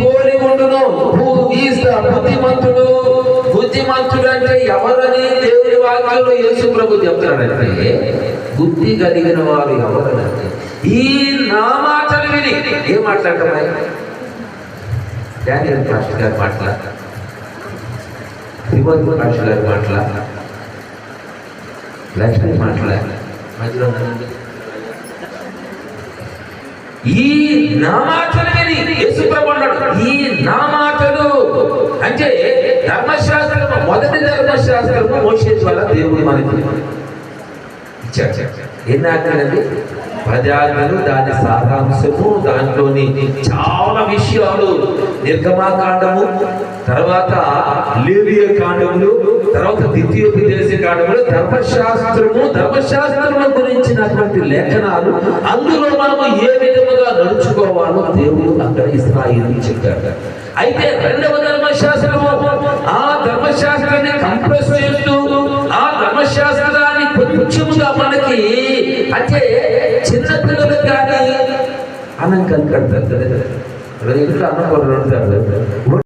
పోలి ఉండును. బుద్ధిమంతుడు బుద్ధిమంతుడు అంటే ఎవరని దేవుని వాక్యంలో యేసు ప్రభు చెప్తాడంటే, బుద్ధి కలిగిన వారు ఎవరనంటే ఈ నా మాటలు విని. ఏం మాట్లాడతాయి? డానియల్ పాస్టర్ గారి మాటల, శ్రీమంతు పాస్టర్ గారి మాటల, లక్ష్మీ మాటల మధ్యలో ఈ నా మాటలు విని యేసు ప్రభు అన్నాడు. ఈ నా మాటలు అంటే ధర్మశాస్త్రము, మొదటి ధర్మశాస్త్రము మోషే ద్వారా దేవుడు మనకి ఇచ్చాడు. ఎన్ని ఆజ్ఞలండి? 10 ఆజ్ఞలు, దాని సారాంశము, దాంట్లోని చాలా విషయాలు. నిర్గమాకాండము, తర్వాత లేవియ కాండములు, తర్వాత ద్వితీయోపదేశ కాండములు, ధర్మశాస్త్రము గురించినటువంటి లేఖనాలు. అందులో మనము ఏ విధముగా నడుచుకోవాలో దేవుడు అక్కడ ఇశ్రాయేలుకి చెప్పాడు. అయితే రెండవ ధర్మశాస్త్రము, ఆ ధర్మశాస్త్రాన్ని కంప్రెస్ చేస్తూ ఆ ధర్మశాస్త్రాన్ని కొంచెముగా మనకి, అంటే చిన్నపిల్లలకు కానీ అన్నం కలిగి కడతారు. అన్నం కొరలు